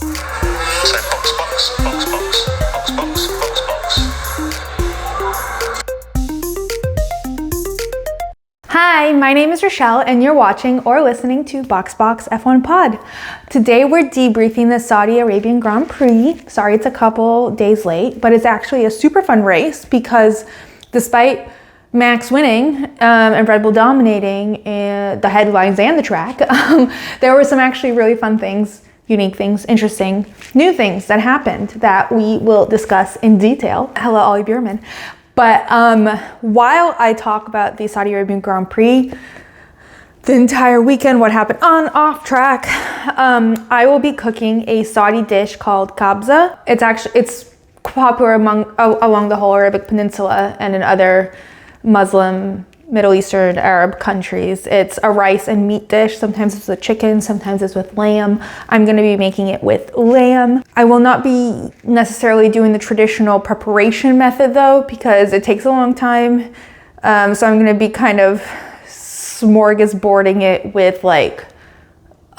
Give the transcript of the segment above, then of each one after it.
So box. Hi, my name is Rochelle and you're watching or listening to Box F1 Pod. Today we're debriefing the Saudi Arabian Grand Prix. Sorry it's a couple days late, but it's actually a super fun race because despite Max winning and Red Bull dominating the headlines and the track, there were some actually really fun things, unique things, interesting, new things that happened that we will discuss in detail. Hello, Ollie Bearman. But while I talk about the Saudi Arabian Grand Prix, the entire weekend, what happened on, off track, I will be cooking a Saudi dish called kabza. It's popular along the whole Arabic Peninsula and in other Muslim, Middle Eastern, Arab countries. It's a rice and meat dish. Sometimes it's with chicken, sometimes it's with lamb. I'm gonna be making it with lamb. I will not be necessarily doing the traditional preparation method though, because it takes a long time. So I'm gonna be kind of smorgasbording it with like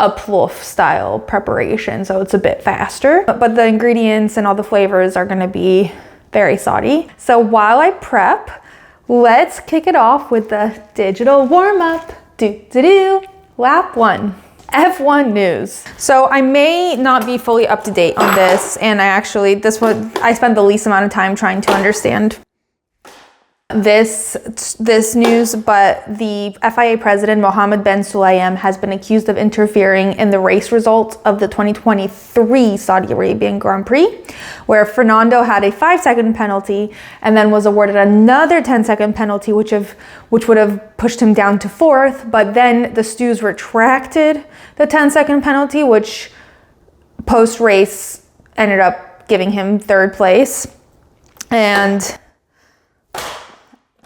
a plouf style preparation. So it's a bit faster, but the ingredients and all the flavors are gonna be very Saudi. So while I prep, let's kick it off with the digital warm-up. Lap 1. F1 news. So I may not be fully up to date on this, and I spent the least amount of time trying to understand this news, but the FIA president Mohammed bin Sulayem has been accused of interfering in the race results of the 2023 Saudi Arabian Grand Prix, where Fernando had a 5-second penalty and then was awarded another 10-second penalty, which would have pushed him down to 4th, but then the stews retracted the 10-second penalty, which post-race ended up giving him 3rd place. And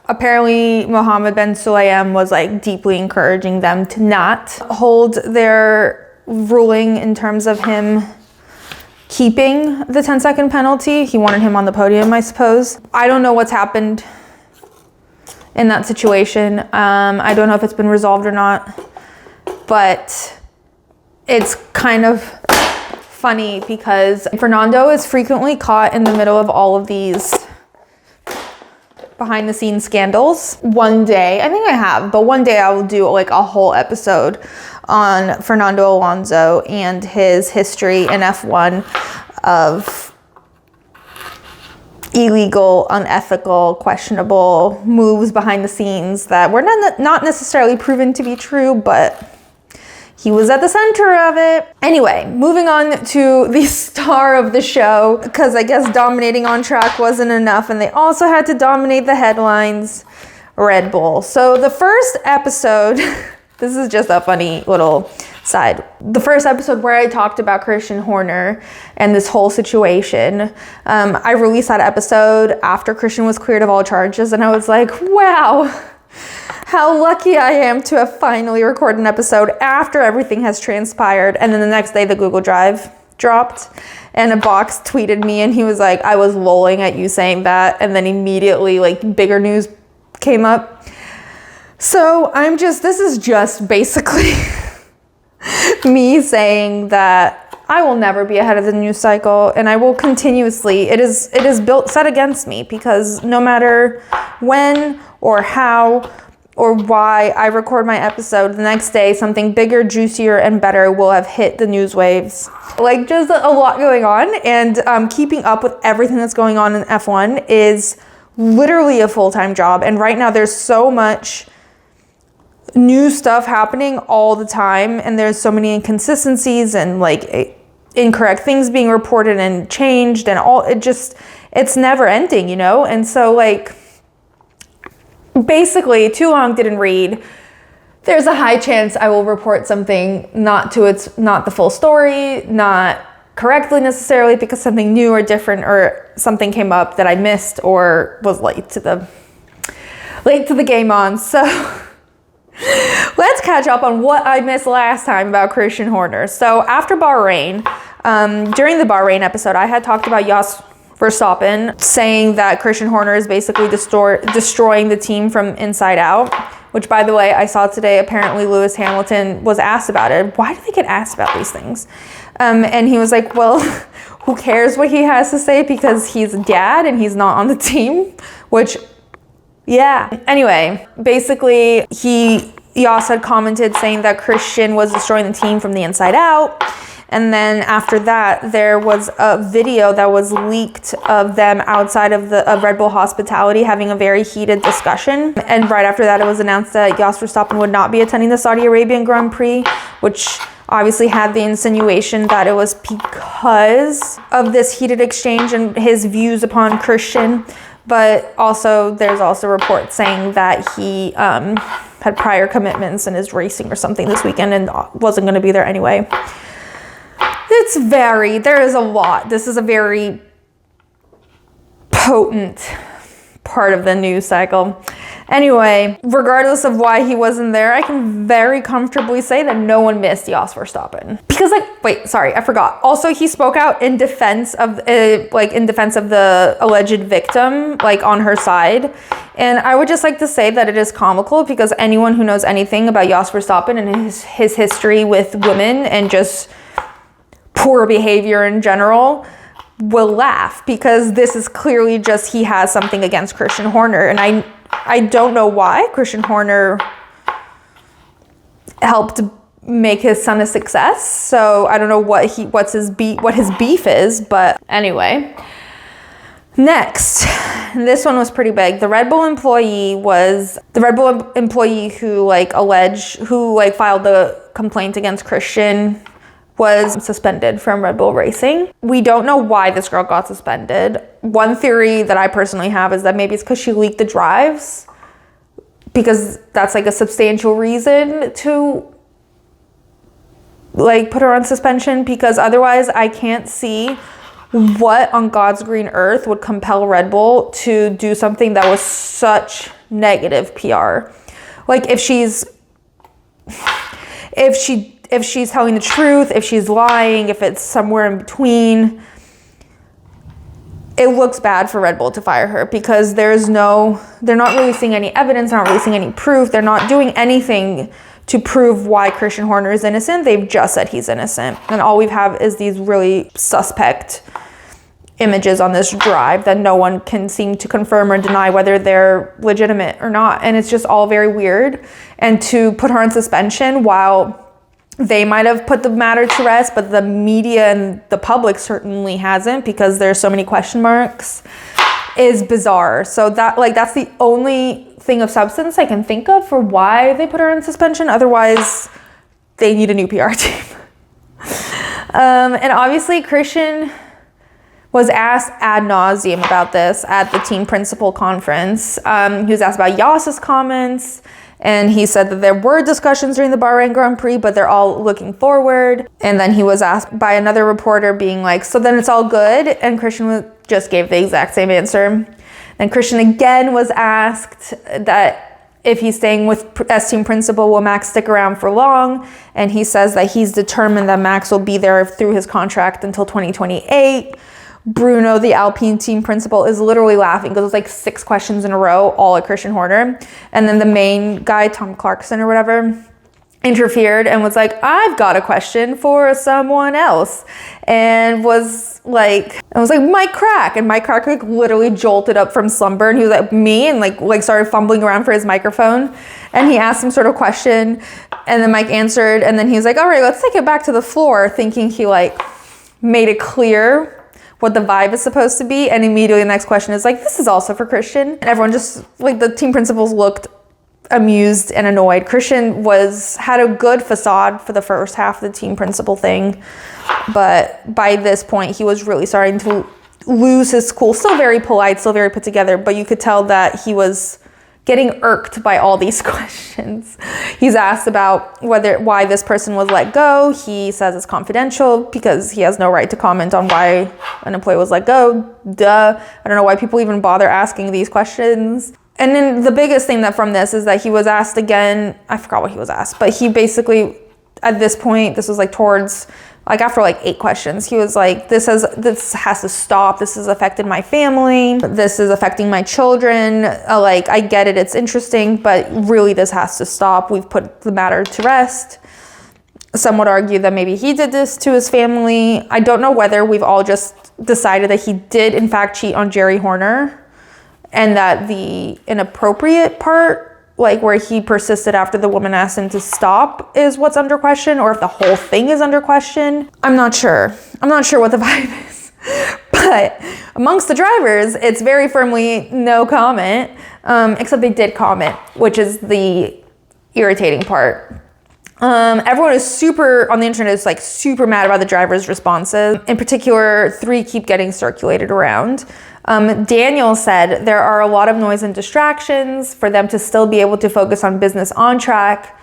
apparently, Mohammed bin Sulayem was like deeply encouraging them to not hold their ruling in terms of him keeping the 10-second penalty. He wanted him on the podium, I suppose. I don't know what's happened in that situation. I don't know if it's been resolved or not, but it's kind of funny because Fernando is frequently caught in the middle of all of these behind the scenes scandals. One day, I think I have, but one day I will do like a whole episode on Fernando Alonso and his history in F1 of illegal, unethical, questionable moves behind the scenes that were not necessarily proven to be true, but he was at the center of it. Anyway, moving on to the star of the show, because I guess dominating on track wasn't enough and they also had to dominate the headlines, Red Bull. So the first episode, this is just a funny little side. The first episode where I talked about Christian Horner and this whole situation, I released that episode after Christian was cleared of all charges, and I was like, wow, how lucky I am to have finally recorded an episode after everything has transpired. And then the next day the Google Drive dropped and a box tweeted me and he was like, I was lolling at you saying that. And then immediately like bigger news came up. So this is just basically me saying that I will never be ahead of the news cycle, and I will continuously, it is set against me, because no matter when or how or why I record my episode, the next day something bigger, juicier, and better will have hit the news waves. Like, just a lot going on, and keeping up with everything that's going on in F1 is literally a full-time job. And right now there's so much new stuff happening all the time, and there's so many inconsistencies and like incorrect things being reported and changed, and it's never ending, you know? And so like, basically, too long didn't read. There's a high chance I will report something not the full story, not correctly necessarily, because something new or different or something came up that I missed or was late to the game on. So let's catch up on what I missed last time about Christian Horner. So after Bahrain, during the Bahrain episode, I had talked about Jos Verstappen saying that Christian Horner is basically destroying the team from inside out, which, by the way, I saw today, apparently Lewis Hamilton was asked about it. Why do they get asked about these things? And he was like, well, who cares what he has to say because he's a dad and he's not on the team, which, yeah. Anyway, basically, Jos had commented saying that Christian was destroying the team from the inside out. And then after that, there was a video that was leaked of them outside of Red Bull Hospitality having a very heated discussion. And right after that, it was announced that Jos Verstappen would not be attending the Saudi Arabian Grand Prix, which obviously had the insinuation that it was because of this heated exchange and his views upon Christian. But also, there's also reports saying that he had prior commitments and is racing or something this weekend and wasn't going to be there anyway. There is a lot. This is a very potent part of the news cycle. Anyway, regardless of why he wasn't there, I can very comfortably say that no one missed Jos Verstappen. Because I forgot. Also, he spoke out in defense of the alleged victim, like on her side. And I would just like to say that it is comical because anyone who knows anything about Jos Verstappen and his history with women and just poor behavior in general will laugh, because this is clearly just he has something against Christian Horner. And I don't know why Christian Horner helped make his son a success. So I don't know what his beef is, but anyway. Next, this one was pretty big. The Red Bull employee who filed the complaint against Christian was suspended from Red Bull Racing. We don't know why this girl got suspended. One theory that I personally have is that maybe it's because she leaked the drives, because that's like a substantial reason to like put her on suspension, because otherwise I can't see what on God's green earth would compel Red Bull to do something that was such negative PR. Like if she's telling the truth, if she's lying, if it's somewhere in between, it looks bad for Red Bull to fire her, because they're not releasing any evidence, not releasing any proof. They're not doing anything to prove why Christian Horner is innocent. They've just said he's innocent. And all we have is these really suspect images on this drive that no one can seem to confirm or deny whether they're legitimate or not. And it's just all very weird. And to put her on suspension while they might have put the matter to rest, but the media and the public certainly hasn't, because there's so many question marks, is bizarre. So that's the only thing of substance I can think of for why they put her in suspension. Otherwise, they need a new PR team. And obviously, Christian was asked ad nauseum about this at the team principal conference. He was asked about Jos's comments, and he said that there were discussions during the Bahrain Grand Prix, but they're all looking forward. And then he was asked by another reporter being like, so then it's all good? And Christian just gave the exact same answer. And Christian again was asked that if he's staying as team principal, will Max stick around for long? And he says that he's determined that Max will be there through his contract until 2028. Bruno, the Alpine team principal, is literally laughing because it was like 6 questions in a row, all at Christian Horner. And then the main guy, Tom Clarkson or whatever, interfered and was like, I've got a question for someone else. And was like, Mike Crack. And Mike Crack like literally jolted up from slumber, and he was like, me? And like started fumbling around for his microphone. And he asked some sort of question, and then Mike answered. And then he was like, all right, let's take it back to the floor, thinking he like made it clear what the vibe is supposed to be. And immediately the next question is like, this is also for Christian. And everyone just, like, the team principals looked amused and annoyed. Christian had a good facade for the first half of the team principal thing, but by this point he was really starting to lose his cool. Still very polite, still very put together, but you could tell that he was getting irked by all these questions. He's asked about why this person was let go. He says it's confidential because he has no right to comment on why an employee was let go. Duh. I don't know why people even bother asking these questions. And then the biggest thing from this is that he was asked again, I forgot what he was asked, but he basically, at this point, this was like towards, like after like 8 questions, he was like, this has to stop. This has affected my family. This is affecting my children. Like, I get it. It's interesting, but really this has to stop. We've put the matter to rest. Some would argue that maybe he did this to his family. I don't know whether we've all just decided that he did in fact cheat on Gerri Horner, and that the inappropriate part, like where he persisted after the woman asked him to stop, is what's under question, or if the whole thing is under question. I'm not sure. I'm not sure what the vibe is. But amongst the drivers, it's very firmly no comment, except they did comment, which is the irritating part. Everyone is super, on the internet, is like super mad about the drivers' responses. In particular, 3 keep getting circulated around. Daniel said there are a lot of noise and distractions for them to still be able to focus on business on track,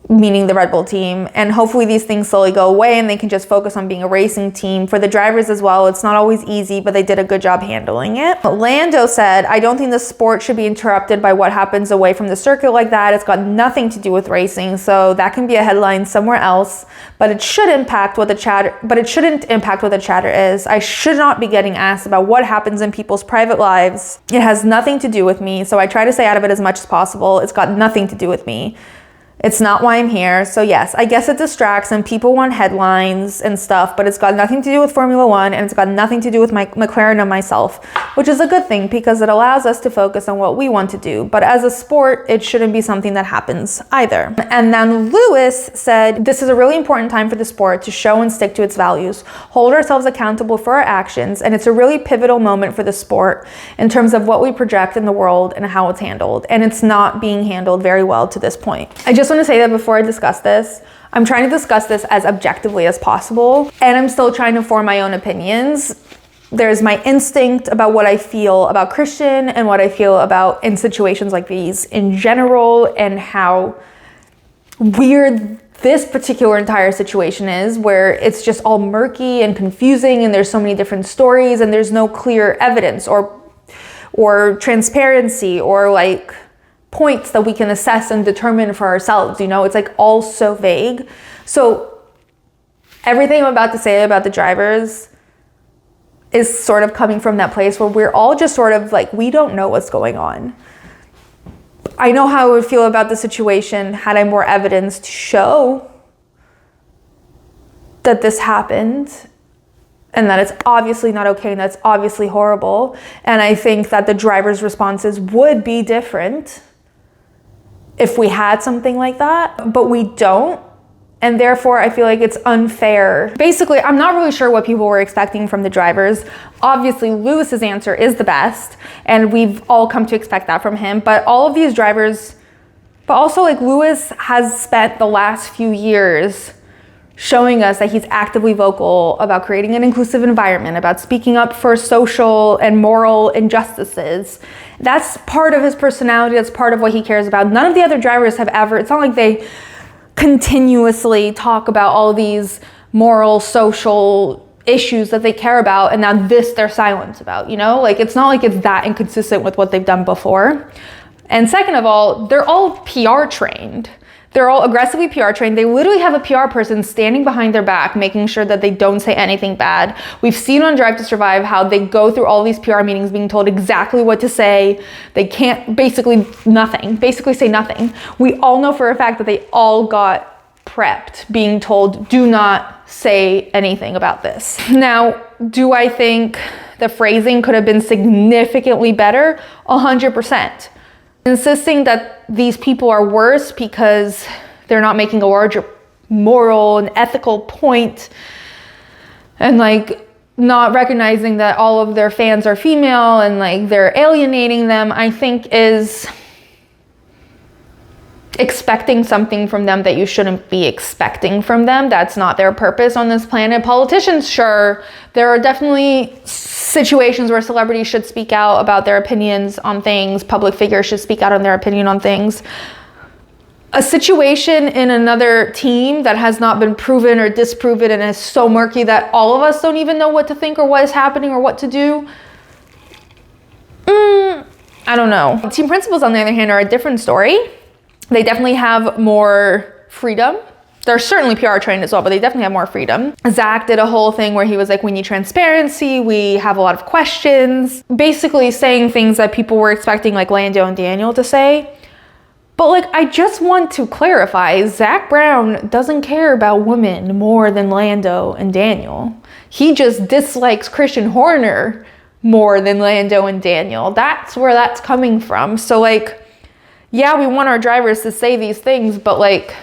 meaning the Red Bull team, and hopefully these things slowly go away and they can just focus on being a racing team. For the drivers as well, it's not always easy, but they did a good job handling it. Lando said, I don't think the sport should be interrupted by what happens away from the circuit like that. It's got nothing to do with racing, so that can be a headline somewhere else, but it should impact what the chatter, but it shouldn't impact what the chatter is. I should not be getting asked about what happens in people's private lives. It has nothing to do with me, so I try to stay out of it as much as possible. It's got nothing to do with me. It's not why I'm here. So yes, I guess it distracts and people want headlines and stuff, but it's got nothing to do with Formula One, and it's got nothing to do with my McLaren and myself, which is a good thing because it allows us to focus on what we want to do. But as a sport, it shouldn't be something that happens either. And then Lewis said, this is a really important time for the sport to show and stick to its values, hold ourselves accountable for our actions, and it's a really pivotal moment for the sport in terms of what we project in the world and how it's handled. And it's not being handled very well to this point. I just want to say that before I discuss this, I'm trying to discuss this as objectively as possible, and I'm still trying to form my own opinions. There's my instinct about what I feel about Christian and what I feel about in situations like these in general, and how weird this particular entire situation is, where it's just all murky and confusing and there's so many different stories and there's no clear evidence or transparency or like points that we can assess and determine for ourselves. You know, it's like all so vague. So everything I'm about to say about the drivers is sort of coming from that place where we're all just sort of like, we don't know what's going on. I know how I would feel about the situation had I more evidence to show that this happened and that it's obviously not okay and that's obviously horrible. And I think that the drivers' responses would be different if we had something like that, but we don't. And therefore, I feel like it's unfair. Basically, I'm not really sure what people were expecting from the drivers. Obviously, Lewis's answer is the best, and we've all come to expect that from him. But all of these drivers, but also like Lewis has spent the last few years showing us that he's actively vocal about creating an inclusive environment, about speaking up for social and moral injustices. That's part of his personality. That's part of what he cares about. None of the other drivers have ever, it's not like they continuously talk about all these moral, social issues that they care about, and now this they're silent about, you know? Like, it's not like it's that inconsistent with what they've done before. And second of all, they're all PR trained. They're all aggressively PR trained. They literally have a PR person standing behind their back, making sure that they don't say anything bad. We've seen on Drive to Survive how they go through all these PR meetings being told exactly what to say. They can't basically say nothing. We all know for a fact that they all got prepped, being told, do not say anything about this. Now, do I think the phrasing could have been significantly better? 100%. Insisting that these people are worse because they're not making a larger moral and ethical point, and like not recognizing that all of their fans are female and like they're alienating them, I think is expecting something from them that you shouldn't be expecting from them. That's not their purpose on this planet. Politicians, sure, there are definitely situations where celebrities should speak out about their opinions on things. Public figures should speak out on their opinion on things. A situation in another team that has not been proven or disproven and is so murky that all of us don't even know what to think or what is happening or what to do. I don't know. Team principals, on the other hand, are a different story. They definitely have more freedom. They're certainly PR trained as well, but they definitely have more freedom. Zak did a whole thing where he was like, we need transparency. We have a lot of questions. Basically saying things that people were expecting like Lando and Daniel to say. But like, I just want to clarify, Zak Brown doesn't care about women more than Lando and Daniel. He just dislikes Christian Horner more than Lando and Daniel. That's where that's coming from. So like, yeah, we want our drivers to say these things, but like,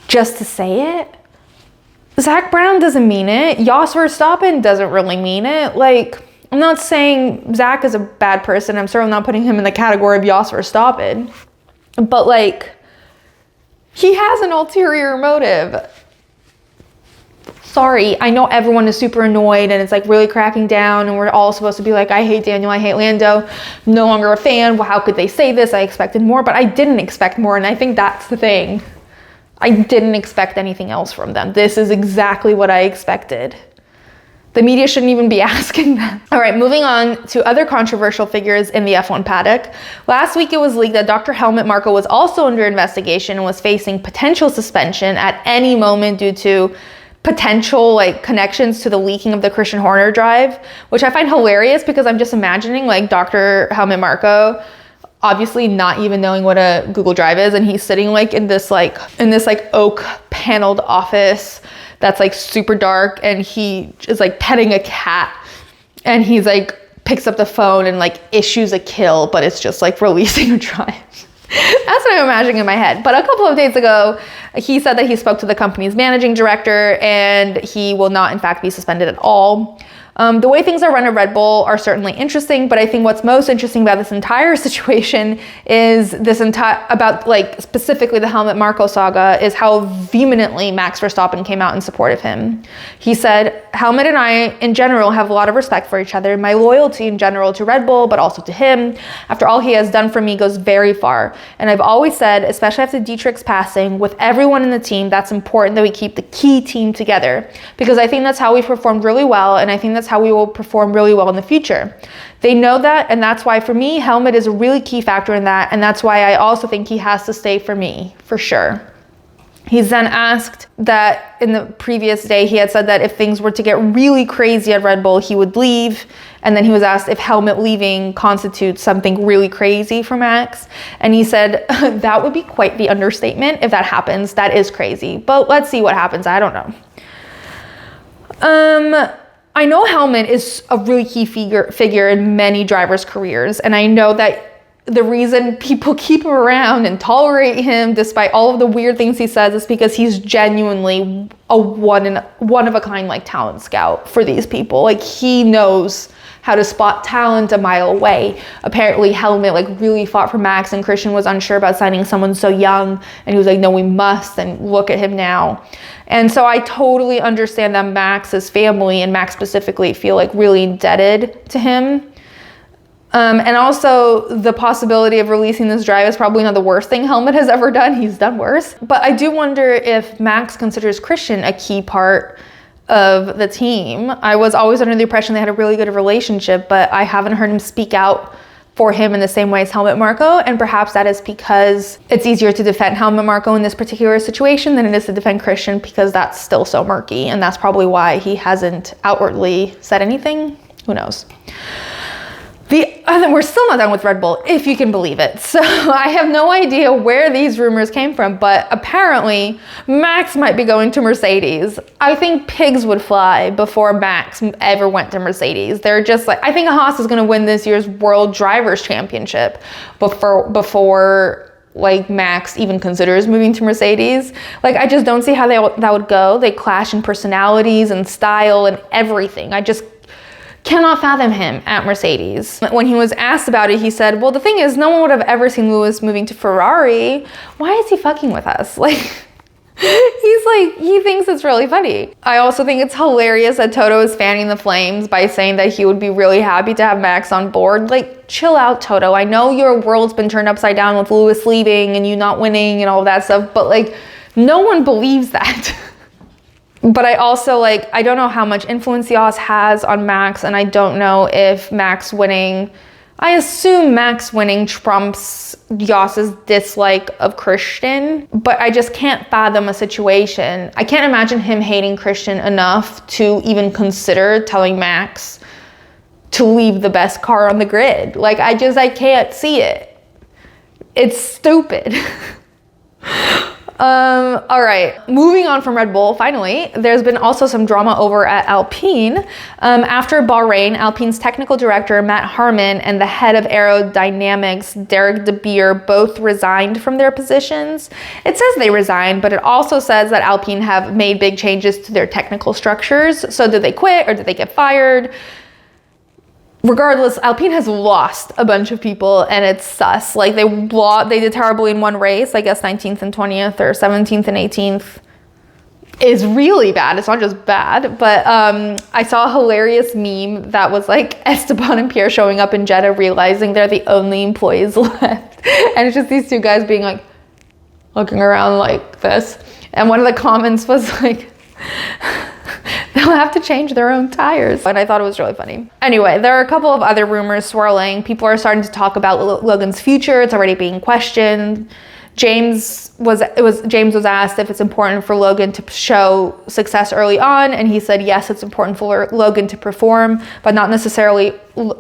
just to say it? Zak Brown doesn't mean it. Jos Verstappen doesn't really mean it. Like, I'm not saying Zak is a bad person. I'm certainly not putting him in the category of Jos Verstappen. But like, he has an ulterior motive. Sorry, I know everyone is super annoyed and it's like really cracking down and we're all supposed to be like, I hate Daniel, I hate Lando, no longer a fan. Well, how could they say this? I expected more, but I didn't expect more, and I think that's the thing. I didn't expect anything else from them. This is exactly what I expected. The media shouldn't even be asking that. All right, moving on to other controversial figures in the F1 paddock. Last week, it was leaked that Dr. Helmut Marko was also under investigation and was facing potential suspension at any moment due to potential like connections to the leaking of the Christian Horner drive, which I find hilarious because I'm just imagining like Dr. Helmut Marko obviously not even knowing what a Google Drive is, and he's sitting like in this oak paneled office that's like super dark, and he is like petting a cat, and he's like picks up the phone and like issues a kill, but it's just like releasing a drive. That's what I'm imagining in my head. But a couple of days ago, he said that he spoke to the company's managing director and he will not in fact be suspended at all. The way things are run at Red Bull are certainly interesting, but I think what's most interesting about this entire situation is about like specifically the Helmut Marko saga is how vehemently Max Verstappen came out in support of him. He said, Helmut and I in general have a lot of respect for each other. My loyalty in general to Red Bull, but also to him, after all he has done for me, goes very far. And I've always said, especially after Dietrich's passing, with everyone in the team, that's important that we keep the key team together, because I think that's how we performed really well, and I think that's how we will perform really well in the future. They know that, and that's why for me, Helmut is a really key factor in that, and that's why I also think he has to stay for me, for sure. He's then asked that in the previous day, he had said that if things were to get really crazy at Red Bull, he would leave. And then he was asked if Helmut leaving constitutes something really crazy for Max. And he said, that would be quite the understatement if that happens. That is crazy. But let's see what happens. I don't know. I know Helmut is a really key figure in many drivers' careers. And I know that the reason people keep him around and tolerate him despite all of the weird things he says is because he's genuinely a one of a kind like talent scout for these people. Like, he knows how to spot talent a mile away. Apparently Helmut like really fought for Max, and Christian was unsure about signing someone so young, and he was like, no, we must, and look at him now. And so I totally understand that Max's family and Max specifically feel like really indebted to him. And also the possibility of releasing this drive is probably not the worst thing Helmut has ever done. He's done worse. But I do wonder if Max considers Christian a key part of the team. I was always under the impression they had a really good relationship, but I haven't heard him speak out for him in the same way as Helmut Marko. And perhaps that is because it's easier to defend Helmut Marko in this particular situation than it is to defend Christian, because that's still so murky. And that's probably why he hasn't outwardly said anything. Who knows? We're still not done with Red Bull, if you can believe it. So I have no idea where these rumors came from, but apparently Max might be going to Mercedes. I think pigs would fly before Max ever went to Mercedes. They're just like, I think Haas is going to win this year's World Drivers' Championship before like Max even considers moving to Mercedes. Like, I just don't see how that would go. They clash in personalities and style and everything. I just cannot fathom him at Mercedes. When he was asked about it, he said, well, the thing is, no one would have ever seen Lewis moving to Ferrari. Why is he fucking with us? Like, he thinks it's really funny. I also think it's hilarious that Toto is fanning the flames by saying that he would be really happy to have Max on board. Like, chill out, Toto. I know your world's been turned upside down with Lewis leaving and you not winning and all of that stuff, but like, no one believes that. But I also I don't know how much influence Jos has on Max, and I don't know if Max winning, I assume Max winning trumps Jos's dislike of Christian, but I just can't fathom a situation. I can't imagine him hating Christian enough to even consider telling Max to leave the best car on the grid. Like, I can't see it. It's stupid. All right, moving on from Red Bull, finally, there's been also some drama over at Alpine. After Bahrain, Alpine's technical director, Matt Harmon, and the head of aerodynamics, Derek De Beer, both resigned from their positions. It says they resigned, but it also says that Alpine have made big changes to their technical structures. So did they quit or did they get fired? Regardless, Alpine has lost a bunch of people and it's sus. Like they did terribly in one race, I guess 19th and 20th or 17th and 18th is really bad. It's not just bad, but I saw a hilarious meme that was like Esteban and Pierre showing up in Jeddah realizing they're the only employees left. And it's just these two guys being like, looking around like this. And one of the comments was like, they'll have to change their own tires. And I thought it was really funny. Anyway, there are a couple of other rumors swirling. People are starting to talk about Logan's future. It's already being questioned. James was asked if it's important for Logan to show success early on, and he said yes, it's important for Logan to perform, but not necessarily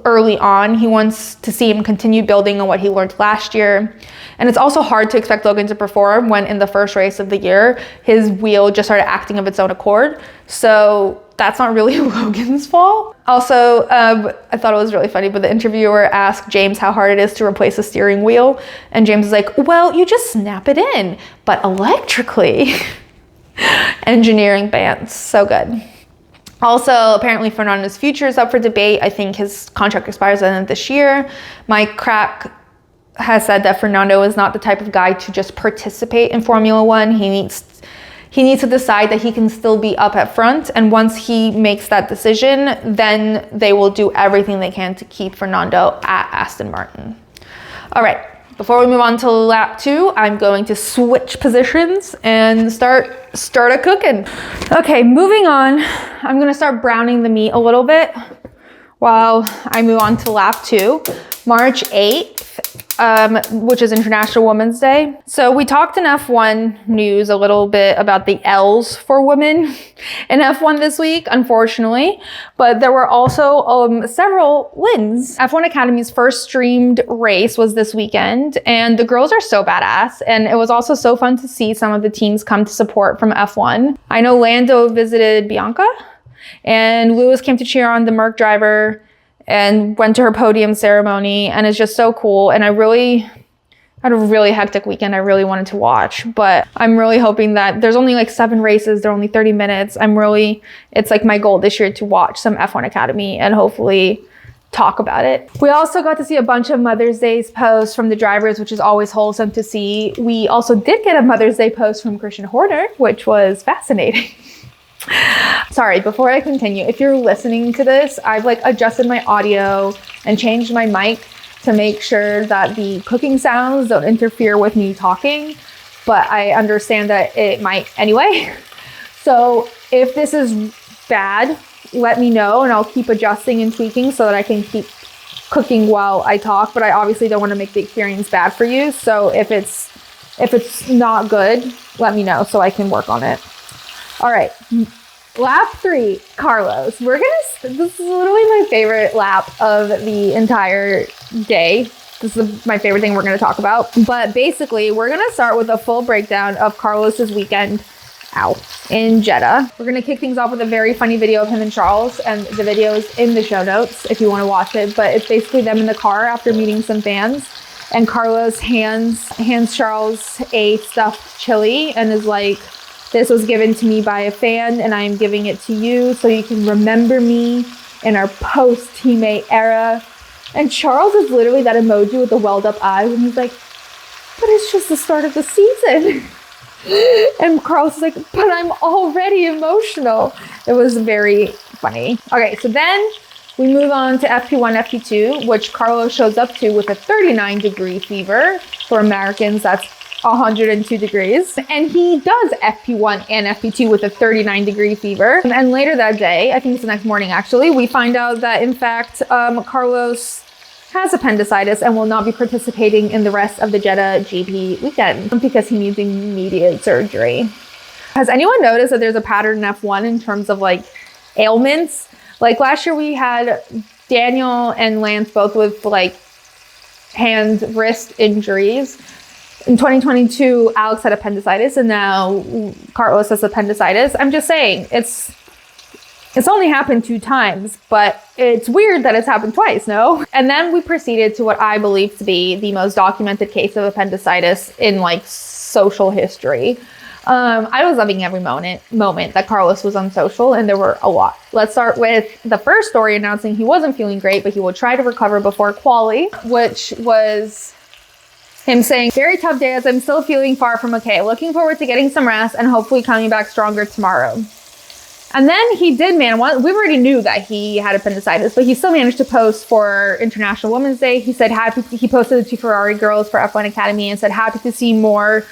early on. He wants to see him continue building on what he learned last year. And it's also hard to expect Logan to perform when in the first race of the year, his wheel just started acting of its own accord. So that's not really Logan's fault. Also, I thought it was really funny, but the interviewer asked James how hard it is to replace a steering wheel. And James is like, well, you just snap it in, but electrically. Engineering bands, so good. Also, apparently Fernando's future is up for debate. I think his contract expires at the end of this year. Mike Crack has said that Fernando is not the type of guy to just participate in Formula One. He needs to decide that he can still be up at front. And once he makes that decision, then they will do everything they can to keep Fernando at Aston Martin. All right, before we move on to lap 2, I'm going to switch positions and start a cooking. Okay, moving on. I'm gonna start browning the meat a little bit while I move on to lap 2, March 8th. Which is International Women's Day. So we talked in F1 news a little bit about the L's for women in F1 this week, unfortunately, but there were also several wins. F1 Academy's first streamed race was this weekend, and the girls are so badass, and it was also so fun to see some of the teams come to support from F1. I know Lando visited Bianca, and Lewis came to cheer on the Merc driver and went to her podium ceremony, and it's just so cool. And I had a really hectic weekend. I really wanted to watch, but I'm really hoping that there's only like 7 races. They're only 30 minutes. It's like my goal this year to watch some F1 Academy and hopefully talk about it. We also got to see a bunch of Mother's Day posts from the drivers, which is always wholesome to see. We also did get a Mother's Day post from Christian Horner, which was fascinating. Sorry, before I continue, if you're listening to this, I've like adjusted my audio and changed my mic to make sure that the cooking sounds don't interfere with me talking, but I understand that it might anyway. So if this is bad, let me know and I'll keep adjusting and tweaking so that I can keep cooking while I talk, but I obviously don't want to make the experience bad for you. So if it's not good, let me know so I can work on it. All right, lap 3, Carlos. This is literally my favorite lap of the entire day. This is my favorite thing we're gonna talk about. But basically, we're gonna start with a full breakdown of Carlos's weekend in Jeddah. We're gonna kick things off with a very funny video of him and Charles, and the video is in the show notes if you wanna watch it, but it's basically them in the car after meeting some fans. And Carlos hands Charles a stuffed chili and is like, this was given to me by a fan and I am giving it to you so you can remember me in our post-teammate era. And Charles is literally that emoji with the welled up eyes and he's like, but it's just the start of the season. And Carlos is like, but I'm already emotional. It was very funny. Okay, so then we move on to FP1, FP2, which Carlos shows up to with a 39-degree fever. For Americans, that's 102 degrees. And he does FP1 and FP2 with a 39-degree fever. And later that day, I think it's the next morning actually, we find out that in fact, Carlos has appendicitis and will not be participating in the rest of the Jeddah GP weekend because he needs immediate surgery. Has anyone noticed that there's a pattern in F1 in terms of like ailments? Like last year we had Daniel and Lance both with like hand, wrist injuries. In 2022, Alex had appendicitis, and now Carlos has appendicitis. I'm just saying, it's only happened 2 times, but it's weird that it's happened twice, no? And then we proceeded to what I believe to be the most documented case of appendicitis in like social history. I was loving every moment that Carlos was on social, and there were a lot. Let's start with the first story announcing he wasn't feeling great, but he will try to recover before quali, which was him saying, very tough day as I'm still feeling far from okay. Looking forward to getting some rest and hopefully coming back stronger tomorrow. And then he did, we already knew that he had appendicitis, but he still managed to post for International Women's Day. He said he posted the 2 Ferrari girls for F1 Academy and said happy to see more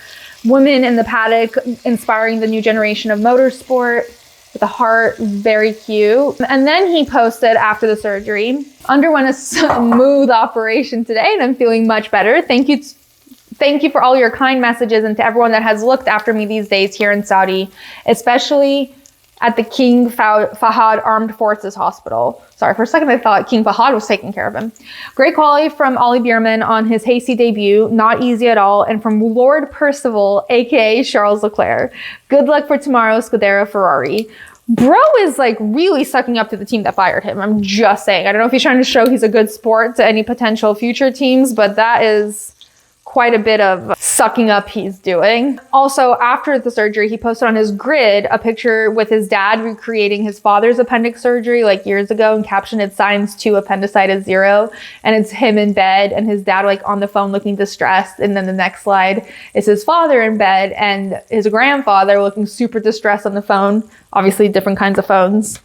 women in the paddock inspiring the new generation of motorsport, with a heart, very cute. And then he posted after the surgery, underwent a smooth operation today and I'm feeling much better. Thank you for all your kind messages and to everyone that has looked after me these days here in Saudi, especially at the King Fahad Armed Forces Hospital. Sorry, for a second I thought King Fahad was taking care of him. Great quality from Ollie Bearman on his hasty debut, not easy at all, and from Lord Percival, aka Charles Leclerc. Good luck for tomorrow, Scuderia Ferrari. Bro is like really sucking up to the team that fired him. I'm just saying. I don't know if he's trying to show he's a good sport to any potential future teams, but that is quite a bit of sucking up he's doing. Also, after the surgery, he posted on his grid a picture with his dad recreating his father's appendix surgery like years ago and captioned it signs 2 appendicitis 0. And it's him in bed and his dad like on the phone looking distressed. And then the next slide is his father in bed and his grandfather looking super distressed on the phone. Obviously different kinds of phones.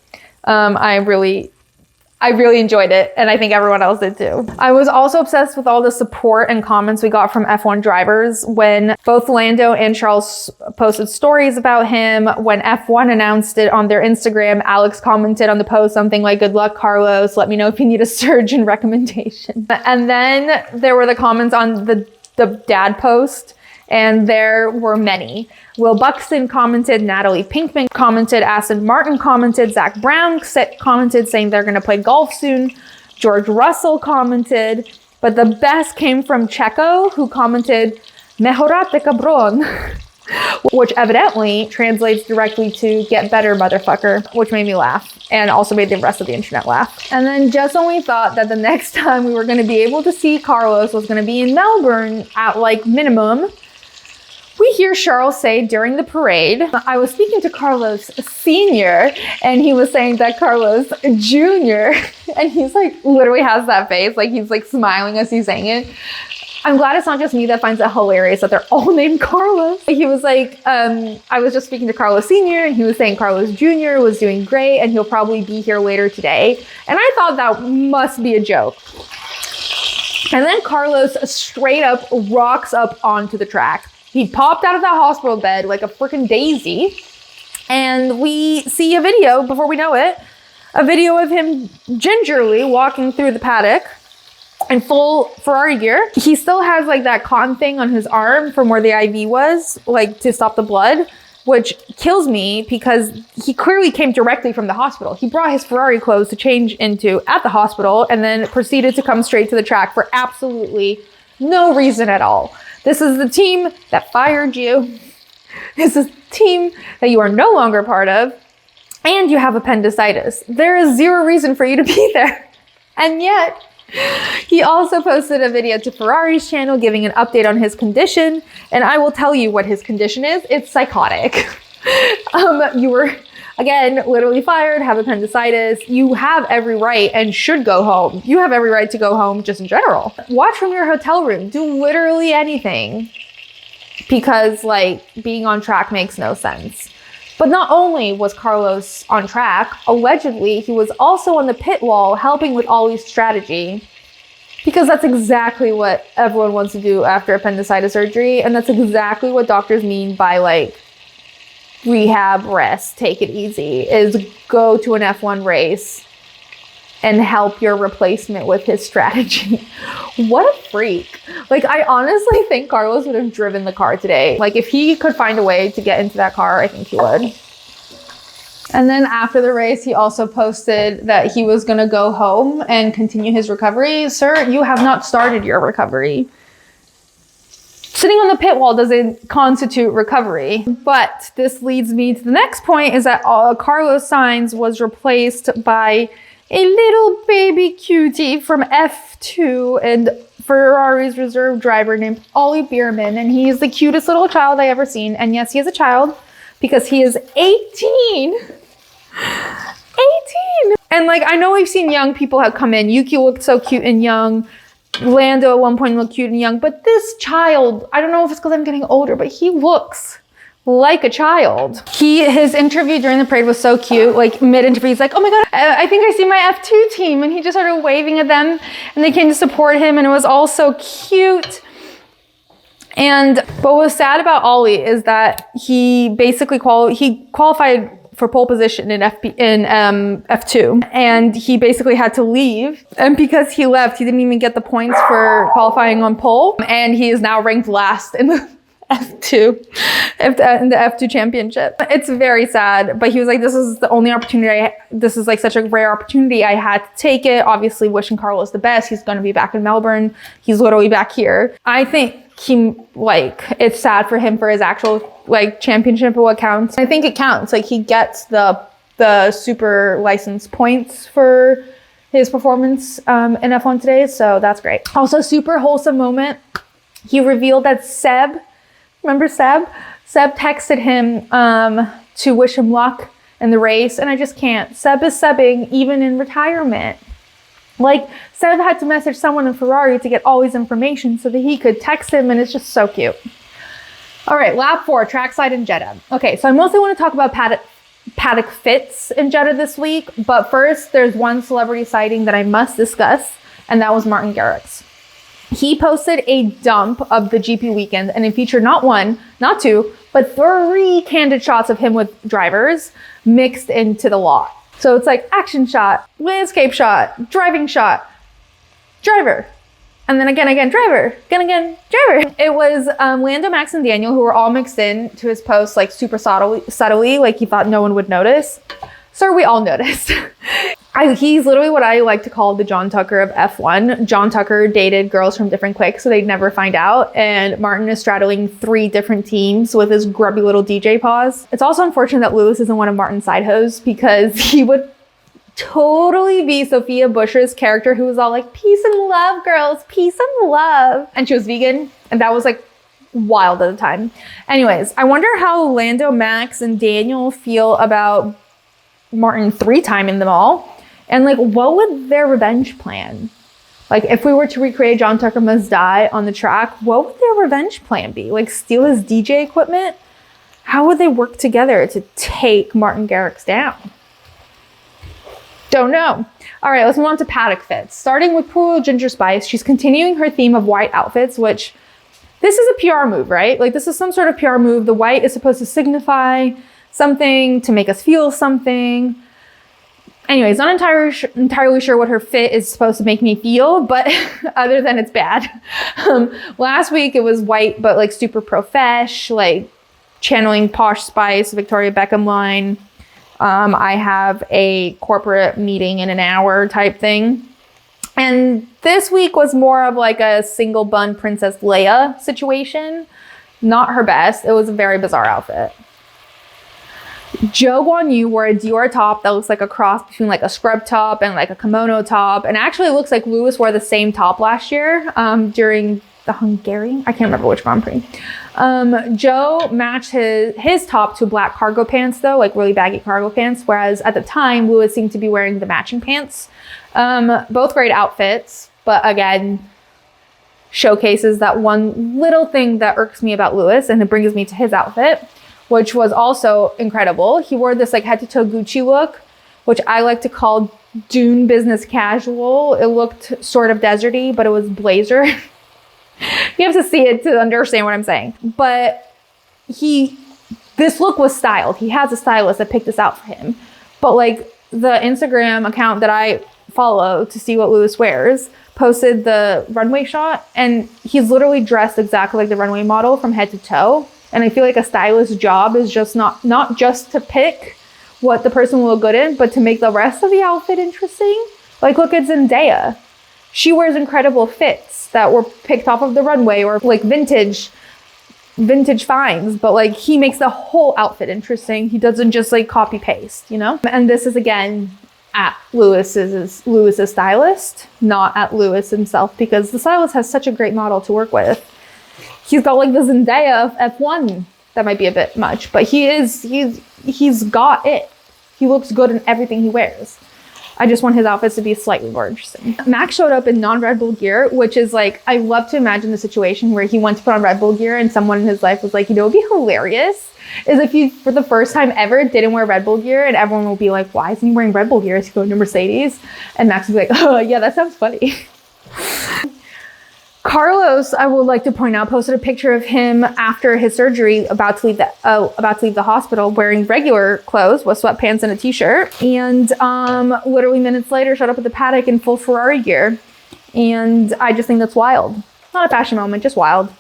I really enjoyed it, and I think everyone else did too. I was also obsessed with all the support and comments we got from F1 drivers when both Lando and Charles posted stories about him. When F1 announced it on their Instagram, Alex commented on the post something like, good luck, Carlos. Let me know if you need a surgeon recommendation. And then there were the comments on the dad post, and there were many. Will Buxton commented, Natalie Pinkman commented, Aston Martin commented, Zak Brown commented saying they're going to play golf soon. George Russell commented, but the best came from Checo, who commented, Mejorate cabron, which evidently translates directly to get better, motherfucker, which made me laugh and also made the rest of the internet laugh. And then just when we thought that the next time we were going to be able to see Carlos was going to be in Melbourne at like minimum, we hear Charles say during the parade, I was speaking to Carlos Sr. and he was saying that Carlos Jr. and he's like literally has that face, like he's like smiling as he's saying it. I'm glad it's not just me that finds it hilarious that they're all named Carlos. He was like, I was just speaking to Carlos Sr. and he was saying Carlos Jr. was doing great and he'll probably be here later today. And I thought that must be a joke. And then Carlos straight up rocks up onto the track. He popped out of that hospital bed like a freaking daisy. And we see a video, before we know it, a video of him gingerly walking through the paddock in full Ferrari gear. He still has like that cotton thing on his arm from where the IV was, like to stop the blood, which kills me because he clearly came directly from the hospital. He brought his Ferrari clothes to change into at the hospital and then proceeded to come straight to the track for absolutely no reason at all. This is the team that fired you. This is the team that you are no longer part of, and you have appendicitis. There is zero reason for you to be there. And yet, he also posted a video to Ferrari's channel giving an update on his condition, and I will tell you what his condition is. It's psychotic. You were, again, literally fired, have appendicitis. You have every right and should go home. You have every right to go home just in general. Watch from your hotel room. Do literally anything because like being on track makes no sense. But not only was Carlos on track, allegedly he was also on the pit wall helping with Ollie's strategy because that's exactly what everyone wants to do after appendicitis surgery. And that's exactly what doctors mean by like rehab, rest, take it easy, is go to an F1 race and help your replacement with his strategy. What a freak. Like, I honestly think Carlos would have driven the car today. Like, if he could find a way to get into that car, I think he would. And then after the race, he also posted that he was going to go home and continue his recovery. Sir, you have not started your recovery. Sitting on the pit wall doesn't constitute recovery. But this leads me to the next point, is that Carlos Sainz was replaced by a little baby cutie from F2 and Ferrari's reserve driver named Ollie Bearman. And he is the cutest little child I ever seen. And yes, he is a child because he is 18. 18! And like, I know we've seen young people have come in. Yuki looked so cute and young. Lando at one point looked cute and young. But this child, I don't know if it's because I'm getting older, but he looks like a child. His interview during the parade was so cute. Like mid-interview, he's like, oh my God, I think I see my F2 team. And he just started waving at them and they came to support him. And it was all so cute. And what was sad about Ollie is that he basically qualified for pole position in F2, and he basically had to leave. And because he left, he didn't even get the points for qualifying on pole, and he is now ranked last in the F2 championship. It's very sad, but he was like, this is the only opportunity this is like such a rare opportunity. I had to take it. Obviously wishing Carlos the best. He's going to be back in Melbourne. He's literally back here. I think it's sad for him for his actual like championship what counts. I think it counts. Like he gets the super license points for his performance in F1 today. So that's great. Also super wholesome moment. He revealed that Seb, remember Seb? Seb texted him to wish him luck in the race, and I just can't. Seb is subbing even in retirement. Like, Seb had to message someone in Ferrari to get all his information so that he could text him, and it's just so cute. All right, lap 4, trackside in Jeddah. Okay, so I mostly want to talk about paddock fits in Jeddah this week, but first, there's one celebrity sighting that I must discuss, and that was Martin Garrix. He posted a dump of the GP weekend, and it featured not 1, not 2, but 3 candid shots of him with drivers mixed into the lot. So it's like action shot, landscape shot, driving shot, driver, and then again, driver, again, driver. It was Lando, Max, and Daniel who were all mixed in to his post like super subtly, like he thought no one would notice. Sir, we all noticed. He's literally what I like to call the John Tucker of F1. John Tucker dated girls from different cliques so they'd never find out. And Martin is straddling 3 different teams with his grubby little DJ paws. It's also unfortunate that Lewis isn't one of Martin's side hoes because he would totally be Sophia Bush's character who was all like, peace and love, girls, peace and love. And she was vegan. And that was like wild at the time. Anyways, I wonder how Lando, Max, and Daniel feel about Martin 3-timing them all. And like, what would their revenge plan? Like, if we were to recreate John Tucker Must Die on the track, what would their revenge plan be? Like, steal his DJ equipment? How would they work together to take Martin Garrix down? Don't know. All right, let's move on to paddock fits. Starting with poor Ginger Spice, she's continuing her theme of white outfits, which this is a PR move, right? Like, this is some sort of PR move. The white is supposed to signify something, to make us feel something. Anyways, not entirely sure what her fit is supposed to make me feel, but other than it's bad. Last week it was white, but like super profesh, like channeling Posh Spice, Victoria Beckham line. I have a corporate meeting in an hour type thing. And this week was more of like a single bun Princess Leia situation. Not her best. It was a very bizarre outfit. Zhou Guanyu wore a Dior top that looks like a cross between like a scrub top and like a kimono top. And actually it looks like Lewis wore the same top last year during the Hungarian, I can't remember which Grand Prix. Zhou matched his top to black cargo pants though, like really baggy cargo pants. Whereas at the time, Lewis seemed to be wearing the matching pants. Both great outfits, but again, showcases that one little thing that irks me about Lewis, and it brings me to his outfit, which was also incredible. He wore this like head to toe Gucci look, which I like to call Dune business casual. It looked sort of deserty, but it was blazer. You have to see it to understand what I'm saying. But this look was styled. He has a stylist that picked this out for him. But like the Instagram account that I follow to see what Lewis wears posted the runway shot, and he's literally dressed exactly like the runway model from head to toe. And I feel like a stylist's job is just not just to pick what the person will look good in, but to make the rest of the outfit interesting. Like, look at Zendaya. She wears incredible fits that were picked off of the runway or like vintage finds, but like he makes the whole outfit interesting. He doesn't just like copy paste, you know? And this is again at Lewis's stylist, not at Lewis himself, because the stylist has such a great model to work with. He's got like the Zendaya of F1. That might be a bit much, but he's got it. He looks good in everything he wears. I just want his outfits to be slightly more interesting. Max showed up in non-Red Bull gear, which is like, I love to imagine the situation where he went to put on Red Bull gear and someone in his life was like, you know, it'd be hilarious is if he, for the first time ever, didn't wear Red Bull gear and everyone will be like, why isn't he wearing Red Bull gear? Is he going to Mercedes? And Max would be like, oh yeah, that sounds funny. Carlos, I would like to point out, posted a picture of him after his surgery, about to leave the hospital, wearing regular clothes with sweatpants and a t-shirt, and literally minutes later showed up at the paddock in full Ferrari gear, and I just think that's wild. Not a fashion moment, just wild.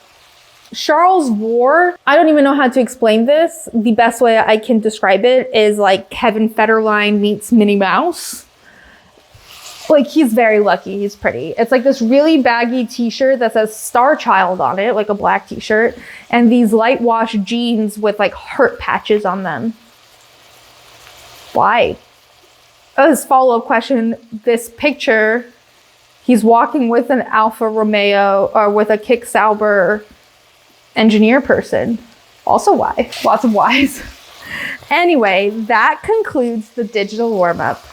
Charles wore, I don't even know how to explain this. The best way I can describe it is like Kevin Federline meets Minnie Mouse. Like, he's very lucky. He's pretty. It's like this really baggy t-shirt that says Star Child on it, like a black t-shirt, and these light wash jeans with like heart patches on them. Why? Oh, his follow-up question, this picture, he's walking with an Alfa Romeo or with a Kick Sauber engineer person. Also why? Lots of whys. Anyway, that concludes the digital warm-up.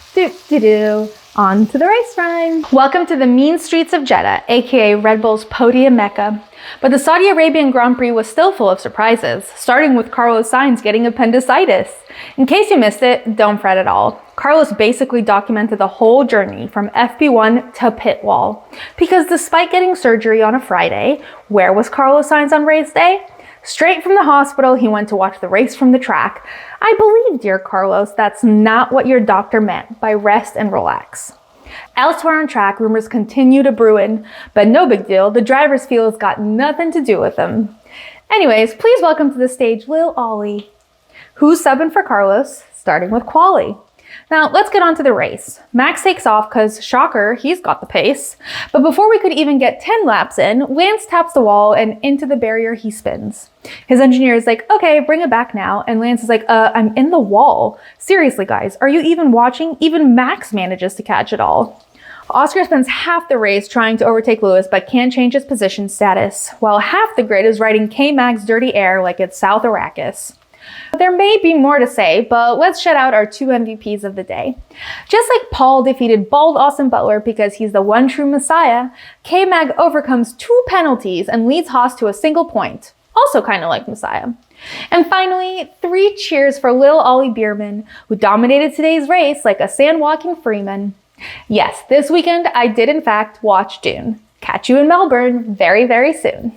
On to the race run. Welcome to the mean streets of Jeddah, aka Red Bull's podium mecca. But the Saudi Arabian Grand Prix was still full of surprises, starting with Carlos Sainz getting appendicitis. In case you missed it, don't fret at all. Carlos basically documented the whole journey from FP1 to pit wall. Because despite getting surgery on a Friday, where was Carlos Sainz on race day? Straight from the hospital, he went to watch the race from the track. I believe, dear Carlos, that's not what your doctor meant by rest and relax. Elsewhere on track, rumors continue to brew, but no big deal, the driver's feels got nothing to do with them. Anyways, please welcome to the stage Lil Ollie, who's subbing for Carlos, starting with quali. Now, let's get on to the race. Max takes off because, shocker, he's got the pace. But before we could even get 10 laps in, Lance taps the wall and into the barrier he spins. His engineer is like, okay, bring it back now. And Lance is like, I'm in the wall. Seriously, guys, are you even watching? Even Max manages to catch it all. Oscar spends half the race trying to overtake Lewis, but can't change his position status, while half the grid is riding K-Mag's dirty air like it's South Arrakis. There may be more to say, but let's shout out our two MVPs of the day. Just like Paul defeated bald Austin Butler because he's the one true messiah, K-Mag overcomes 2 penalties and leads Haas to a single point. Also kind of like Messiah. And finally, 3 cheers for Lil Ollie Bearman, who dominated today's race like a sand-walking Freeman. Yes, this weekend I did in fact watch Dune. Catch you in Melbourne very, very soon.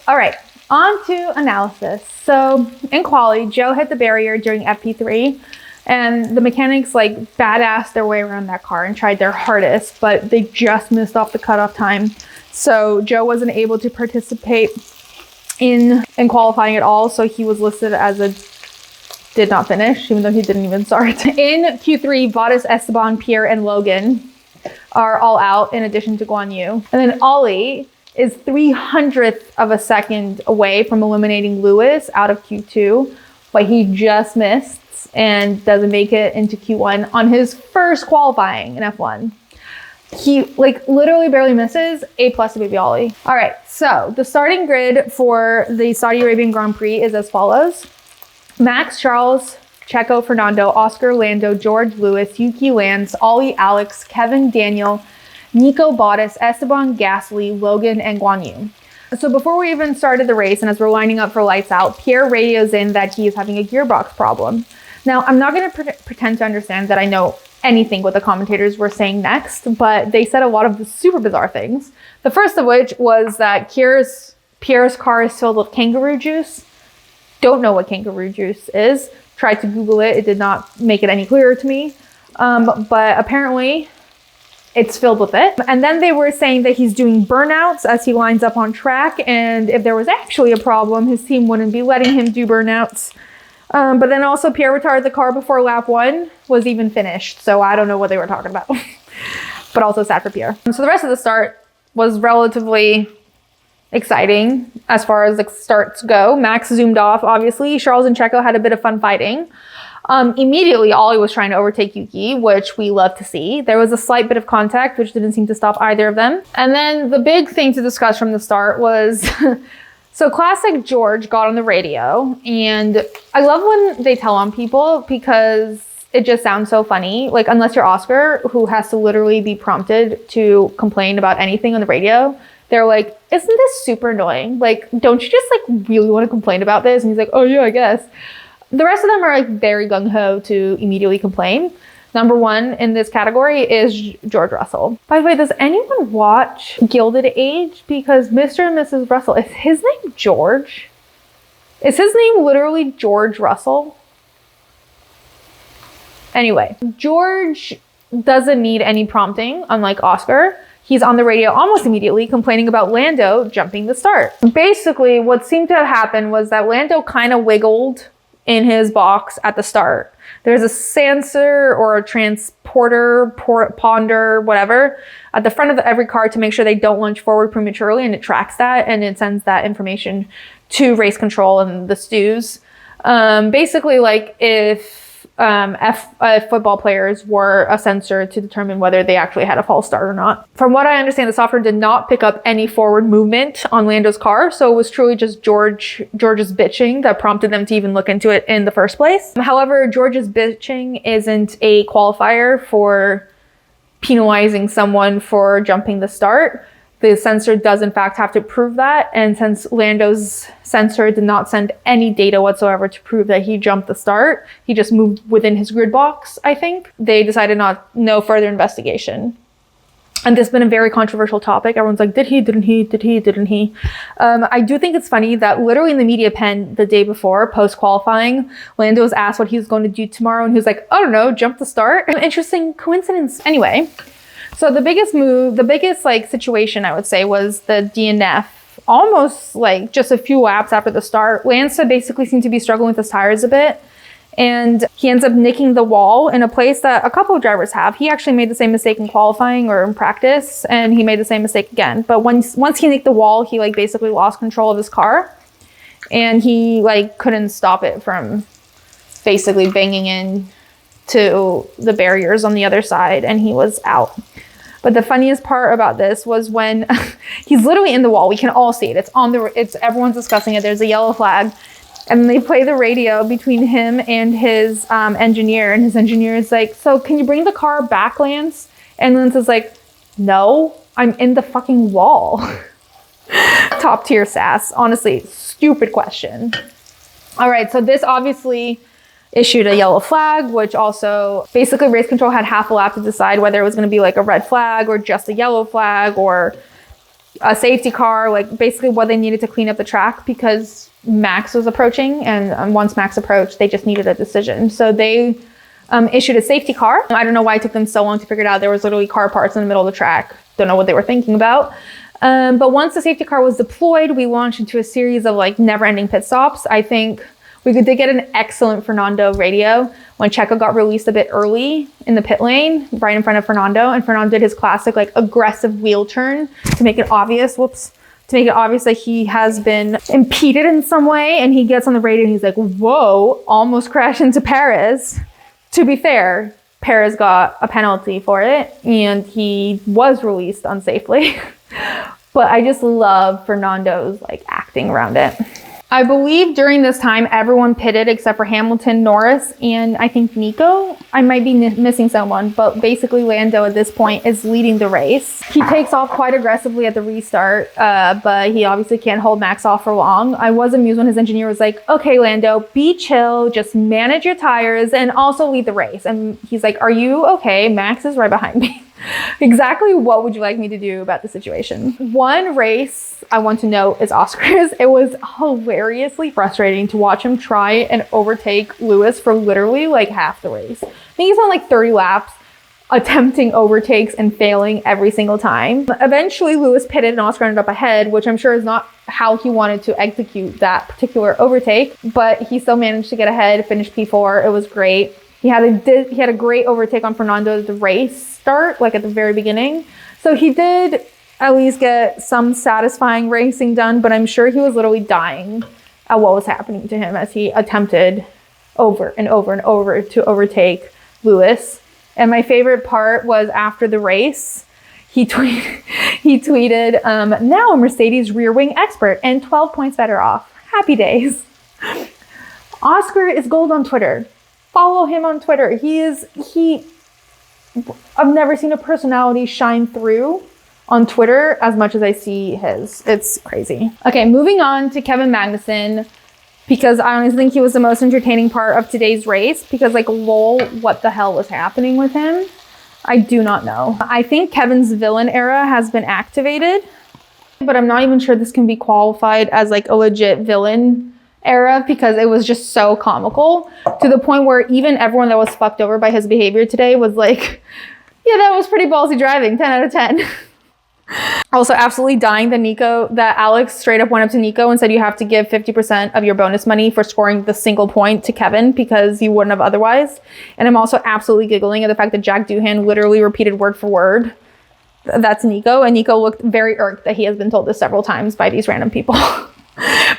All right. On to analysis. So in quali, Zhou hit the barrier during FP3 and the mechanics like badassed their way around that car and tried their hardest, but they just missed off the cutoff time. So Zhou wasn't able to participate in qualifying at all. So he was listed as a did not finish, even though he didn't even start. In Q3, Bottas, Esteban, Pierre, and Logan are all out in addition to Guanyu. And then Ollie is 300th of a second away from eliminating Lewis out of Q2, but he just missed and doesn't make it into Q1 on his first qualifying in F1. He like literally barely misses. A+ to baby Ollie. All right, so the starting grid for the Saudi Arabian Grand Prix is as follows. Max, Charles, Checo, Fernando, Oscar, Lando, George, Lewis, Yuki, Lance, Ollie, Alex, Kevin, Daniel, Nico, Bottas, Esteban, Gasly, Logan, and Guanyu. So before we even started the race and as we're lining up for lights out, Pierre radios in that he is having a gearbox problem. Now, I'm not going to pretend to understand that I know anything what the commentators were saying next, but they said a lot of super bizarre things. The first of which was that Pierre's car is filled with kangaroo juice. Don't know what kangaroo juice is. Tried to Google it. It did not make it any clearer to me. But apparently it's filled with it. And then they were saying that he's doing burnouts as he lines up on track. And if there was actually a problem, his team wouldn't be letting him do burnouts. But then also Pierre retired the car before lap 1 was even finished. So I don't know what they were talking about. But also sad for Pierre. So the rest of the start was relatively exciting as far as the starts go. Max zoomed off, obviously. Charles and Checo had a bit of fun fighting. Immediately, Ollie was trying to overtake Yuki, which we love to see. There was a slight bit of contact, which didn't seem to stop either of them. And then the big thing to discuss from the start was... So classic George got on the radio, and I love when they tell on people because it just sounds so funny. Like, unless you're Oscar, who has to literally be prompted to complain about anything on the radio, they're like, isn't this super annoying? Like, don't you just like really want to complain about this? And he's like, oh yeah, I guess. The rest of them are like very gung-ho to immediately complain. Number 1 in this category is George Russell. By the way, does anyone watch Gilded Age? Because Mr. and Mrs. Russell, is his name George? Is his name literally George Russell? Anyway, George doesn't need any prompting, unlike Oscar. He's on the radio almost immediately complaining about Lando jumping the start. Basically, what seemed to have happened was that Lando kind of wiggled in his box at the start. There's a sensor or a transporter, ponder, whatever, at the front of every car to make sure they don't lunge forward prematurely, and it tracks that and it sends that information to race control and the stews. Basically, like if football players were a sensor to determine whether they actually had a false start or not. From what I understand, the software did not pick up any forward movement on Lando's car, so it was truly just George's bitching that prompted them to even look into it in the first place. However, George's bitching isn't a qualifier for penalizing someone for jumping the start. The sensor does in fact have to prove that, and since Lando's sensor did not send any data whatsoever to prove that he jumped the start, he just moved within his grid box, I think. They decided no further investigation. And this has been a very controversial topic. Everyone's like, did he, didn't he, did he, didn't he? I do think it's funny that literally in the media pen the day before, post-qualifying, Lando was asked what he was going to do tomorrow, and he was like, I don't know, jump the start. An interesting coincidence. Anyway. So the biggest like situation I would say was the DNF. Almost like just a few laps after the start, Lance basically seemed to be struggling with his tires a bit, and he ends up nicking the wall in a place that a couple of drivers have. He actually made the same mistake in qualifying or in practice, and he made the same mistake again. But once he nicked the wall, he like basically lost control of his car, and he like couldn't stop it from basically banging in to the barriers on the other side, and he was out. But the funniest part about this was when he's literally in the wall. We can all see it. Everyone's discussing it. There's a yellow flag, and they play the radio between him and his engineer. And his engineer is like, so can you bring the car back, Lance? And Lance is like, no, I'm in the fucking wall. Top tier sass. Honestly, stupid question. All right, so this obviously issued a yellow flag, which also basically race control had half a lap to decide whether it was going to be like a red flag or just a yellow flag or a safety car, like basically what they needed to clean up the track because Max was approaching, and once Max approached, they just needed a decision. So they issued a safety car. I don't know why it took them so long to figure it out. There was literally car parts in the middle of the track. Don't know what they were thinking about. But once the safety car was deployed, we launched into a series of like never-ending pit stops. I think we did get an excellent Fernando radio when Checo got released a bit early in the pit lane, right in front of Fernando. And Fernando did his classic like aggressive wheel turn to make it obvious, that he has been impeded in some way. And he gets on the radio and he's like, whoa, almost crashed into Perez. To be fair, Perez got a penalty for it and he was released unsafely. But I just love Fernando's like acting around it. I believe during this time, everyone pitted except for Hamilton, Norris, and I think Nico. I might be missing someone, but basically Lando at this point is leading the race. He takes off quite aggressively at the restart, but he obviously can't hold Max off for long. I was amused when his engineer was like, okay, Lando, be chill, just manage your tires and also lead the race. And he's like, are you okay? Max is right behind me. Exactly what would you like me to do about the situation? One race I want to note is Oscar's. It was hilariously frustrating to watch him try and overtake Lewis for literally like half the race. I think he's on like 30 laps. attempting overtakes and failing every single time. Eventually, Lewis pitted and Oscar ended up ahead, which I'm sure is not how he wanted to execute that particular overtake, but he still managed to get ahead, finished P4. It was great. He had a great overtake on Fernando at the race start, like at the very beginning. So he did at least get some satisfying racing done, but I'm sure he was literally dying at what was happening to him as he attempted over and over and over to overtake Lewis. And my favorite part was after the race, he tweeted, now a Mercedes rear wing expert and 12 points better off. Happy days. Oscar is gold on Twitter. Follow him on Twitter. I've never seen a personality shine through on Twitter as much as I see his. It's crazy. Okay, moving on to Kevin Magnussen, because I honestly think he was the most entertaining part of today's race, because like, lol, what the hell was happening with him? I do not know. I think Kevin's villain era has been activated, but I'm not even sure this can be qualified as like a legit villain era, because it was just so comical to the point where even everyone that was fucked over by his behavior today was like, yeah, that was pretty ballsy driving, 10 out of 10. Also absolutely dying that Alex straight up went up to Nico and said you have to give 50% of your bonus money for scoring the single point to Kevin because you wouldn't have otherwise. And I'm also absolutely giggling at the fact that Jack Doohan literally repeated word for word, that's Nico. And Nico looked very irked that he has been told this several times by these random people.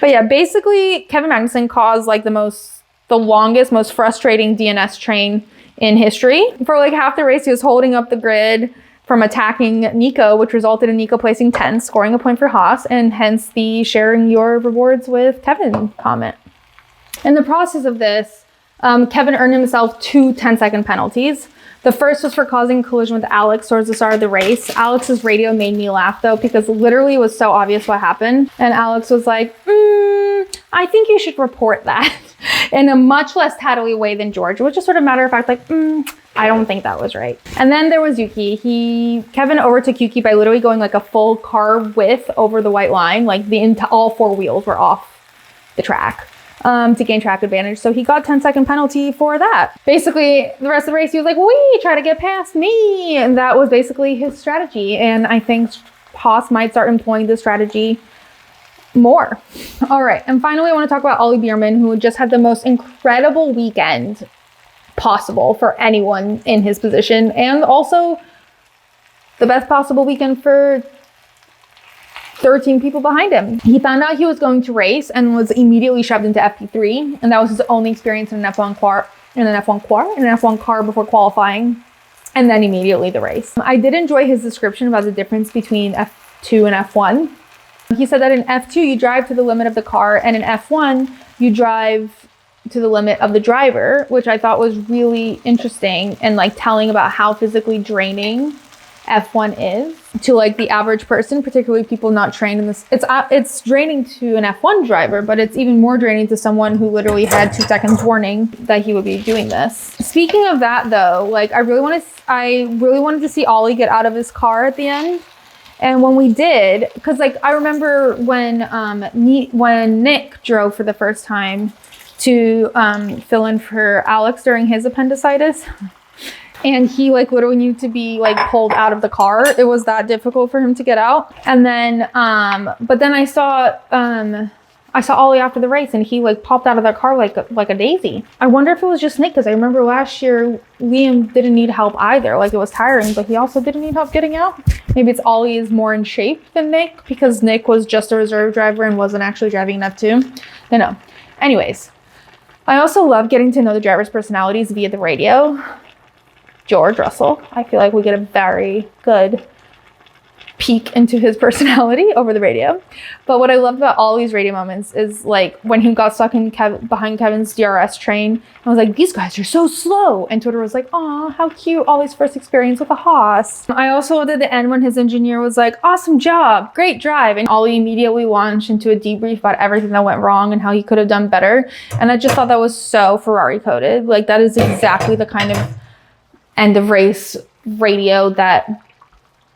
But yeah, basically Kevin Magnussen caused like the longest, most frustrating DNS train in history. For like half the race, he was holding up the grid from attacking Nico, which resulted in Nico placing 10th, scoring a point for Haas, and hence the sharing your rewards with Kevin comment. In the process of this, Kevin earned himself 2 10-second penalties. The first was for causing a collision with Alex towards the start of the race. Alex's radio made me laugh though, because literally it was so obvious what happened. And Alex was like, I think you should report that in a much less tattly way than George. It was just sort of matter of fact, like, I don't think that was right. And then there was Yuki. Kevin overtook Yuki by literally going like a full car width over the white line. Like all 4 wheels were off the track. To gain track advantage. So he got 10-second penalty for that. Basically, the rest of the race, he was like, wee, try to get past me. And that was basically his strategy. And I think Haas might start employing this strategy more. All right. And finally, I want to talk about Ollie Bearman, who just had the most incredible weekend possible for anyone in his position. And also the best possible weekend for 13 people behind him. He found out he was going to race and was immediately shoved into FP3, and that was his only experience in an F1 car before qualifying, and then immediately the race. I did enjoy his description about the difference between F2 and F1. He said that in F2 you drive to the limit of the car, and in F1 you drive to the limit of the driver, which I thought was really interesting and like telling about how physically draining F1 is to like the average person, particularly people not trained in this. It's draining to an F1 driver, but it's even more draining to someone who literally had 2 seconds warning that he would be doing this. Speaking of that though, like I really wanted to see Ollie get out of his car at the end. And when we did, because like I remember when Nick drove for the first time to fill in for Alex during his appendicitis, and he like literally needed to be like pulled out of the car. It was that difficult for him to get out. And then, but then I saw Ollie after the race, and he like popped out of that car like a daisy. I wonder if it was just Nick, because I remember last year Liam didn't need help either. Like it was tiring, but he also didn't need help getting out. Maybe it's Ollie is more in shape than Nick, because Nick was just a reserve driver and wasn't actually driving an F2. I know. Anyways, I also love getting to know the drivers' personalities via the radio. George Russell, I feel like we get a very good peek into his personality over the radio. But what I love about all these radio moments is like when he got stuck in behind Kevin's DRS train, I was like, these guys are so slow. And Twitter was like, aw, how cute, Ollie's first experience with a Haas. I also loved at the end when his engineer was like, awesome job, great drive. And Ollie immediately launched into a debrief about everything that went wrong and how he could have done better. And I just thought that was so Ferrari coded. Like that is exactly the kind of end of race radio that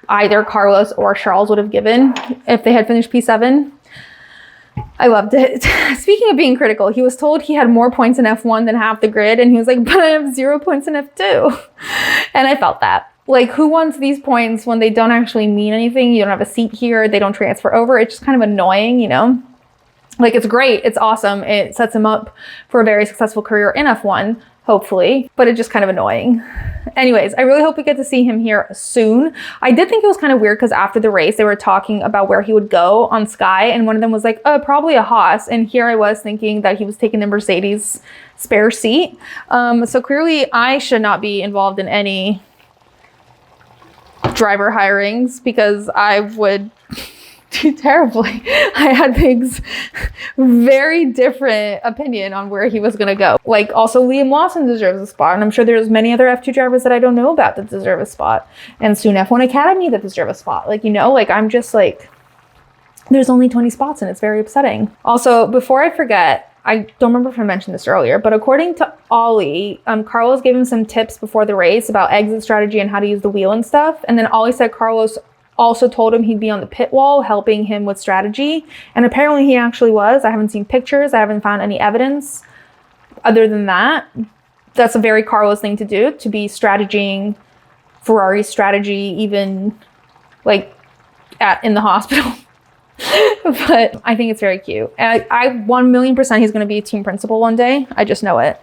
either Carlos or Charles would have given if they had finished P7. I loved it. Speaking of being critical, he was told he had more points in F1 than half the grid, and he was like, but I have 0 points in F2. And I felt that. Like, who wants these points when they don't actually mean anything? You don't have a seat here, they don't transfer over. It's just kind of annoying, you know? Like, it's great, it's awesome. It sets him up for a very successful career in F1, hopefully, but it's just kind of annoying. Anyways, I really hope we get to see him here soon. I did think it was kind of weird because after the race, they were talking about where he would go on Sky, and one of them was like, oh, probably a Haas. And here I was thinking that he was taking the Mercedes spare seat. So clearly I should not be involved in any driver hirings because I would do terribly. I had Big's very different opinion on where he was going to go. Like, also Liam Lawson deserves a spot, and I'm sure there's many other F2 drivers that I don't know about that deserve a spot, and soon F1 Academy that deserve a spot. Like, you know, like, I'm just like, there's only 20 spots and it's very upsetting. Also, before I forget, I don't remember if I mentioned this earlier, but according to Ollie, Carlos gave him some tips before the race about exit strategy and how to use the wheel and stuff. And then Ollie said Carlos also told him he'd be on the pit wall helping him with strategy. And apparently he actually was. I haven't seen pictures. I haven't found any evidence. Other than that, that's a very Carlos thing to do, to be strategizing Ferrari's strategy, even like in the hospital. But I think it's very cute. I 1,000,000% he's going to be a team principal one day. I just know it.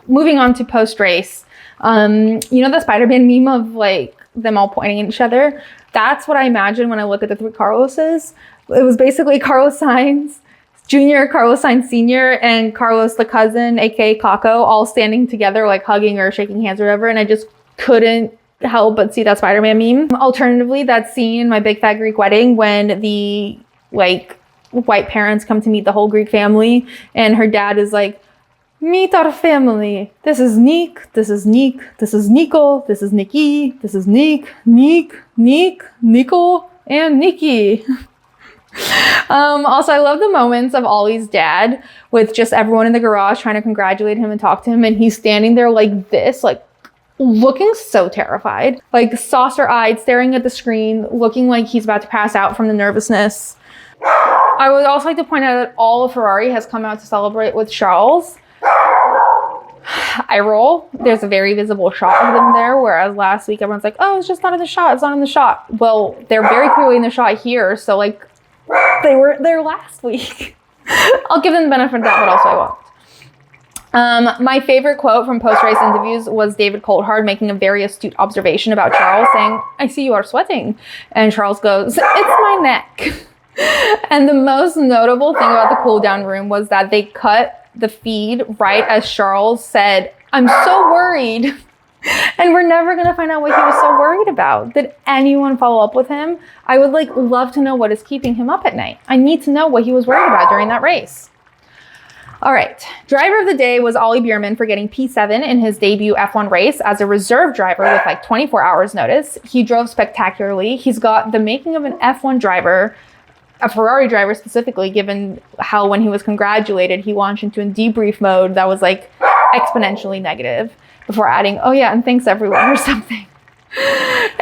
Moving on to post-race. You know the Spider-Man meme of like them all pointing at each other? That's what I imagine when I look at the 3 Carloses. It was basically Carlos Sainz Jr., Carlos Sainz Sr., and Carlos the cousin, aka Kako, all standing together, like hugging or shaking hands or whatever. And I just couldn't help but see that Spider-Man meme. Alternatively, that scene in My Big Fat Greek Wedding when the like white parents come to meet the whole Greek family, and her dad is like, meet our family. This is Nick, this is Nick, this is Nico, this is Nikki, this is Nick, Nico, and Nikki. Also, I love the moments of Ollie's dad with just everyone in the garage trying to congratulate him and talk to him, and he's standing there like this, like looking so terrified, like saucer-eyed, staring at the screen, looking like he's about to pass out from the nervousness. I would also like to point out that all of Ferrari has come out to celebrate with Charles. I roll. There's a very visible shot of them there, whereas last week everyone's like, oh, it's just not in the shot, it's not in the shot. Well, they're very clearly in the shot here, so like, they were there last week. I'll give them the benefit of that, but also I won't. My favorite quote from post-race interviews was David Coulthard making a very astute observation about Charles, saying, I see you are sweating. And Charles goes, it's my neck. And the most notable thing about the cool down room was that they cut the feed right as Charles said, I'm so worried. And we're never going to find out what he was so worried about. Did anyone follow up with him? I would like love to know what is keeping him up at night. I need to know what he was worried about during that race. All right, driver of the day was Ollie Bearman for getting P7 in his debut F1 race as a reserve driver with like 24 hours notice. He drove spectacularly. He's got the making of an F1 driver, a Ferrari driver specifically, given how when he was congratulated, he launched into a debrief mode that was like exponentially negative before adding, oh yeah, and thanks everyone or something.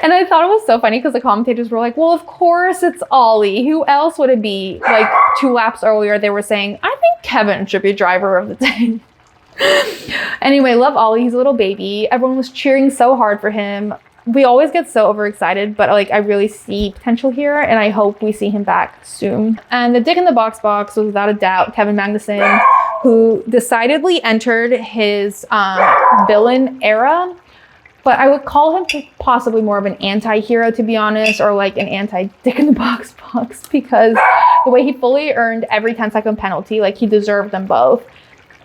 And I thought it was so funny because the commentators were like, well, of course it's Ollie. Who else would it be? Like 2 laps earlier, they were saying, I think Kevin should be driver of the day. Anyway, love Ollie. He's a little baby. Everyone was cheering so hard for him. We always get so overexcited, but like I really see potential here, and I hope we see him back soon. And the dick in the box was without a doubt Kevin Magnussen, who decidedly entered his villain era. But I would call him possibly more of an anti-hero, to be honest, or like an anti-dick in the box, because the way he fully earned every 10-second penalty, like he deserved them both.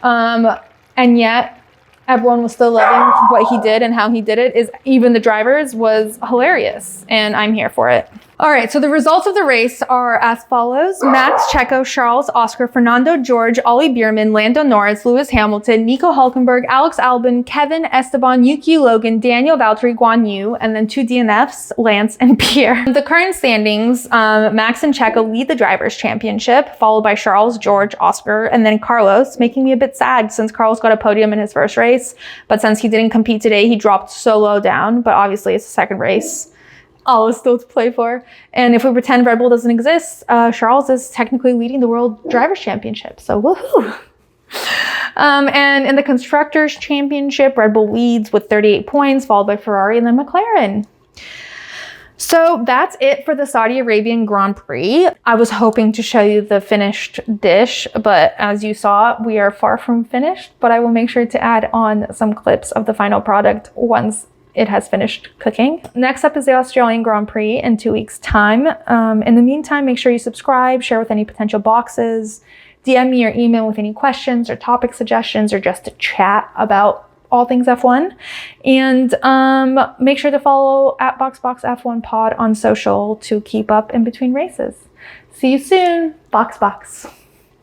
And yet everyone was still loving what he did and how he did it, is even the drivers, was hilarious, and I'm here for it. All right, so the results of the race are as follows. Max, Checo, Charles, Oscar, Fernando, George, Ollie Bearman, Lando Norris, Lewis Hamilton, Nico Hülkenberg, Alex Albon, Kevin, Esteban, Yuki Logan, Daniel Valtteri, Guanyu, and then 2 DNFs, Lance and Pierre. The current standings, Max and Checo lead the Drivers' Championship, followed by Charles, George, Oscar, and then Carlos, making me a bit sad since Carlos got a podium in his first race. But since he didn't compete today, he dropped so low down, but obviously it's the second race. all is still to play for. And if we pretend Red Bull doesn't exist, Charles is technically leading the World Drivers' Championship. So woohoo! And in the Constructors' Championship, Red Bull leads with 38 points, followed by Ferrari and then McLaren. So that's it for the Saudi Arabian Grand Prix. I was hoping to show you the finished dish, but as you saw, we are far from finished, but I will make sure to add on some clips of the final product once it has finished cooking. Next up is the Australian Grand Prix in 2 weeks' time. In the meantime, make sure you subscribe, share with any potential boxes, DM me or email with any questions or topic suggestions or just to chat about all things F1. And make sure to follow at BoxBoxF1Pod on social to keep up in between races. See you soon. Box.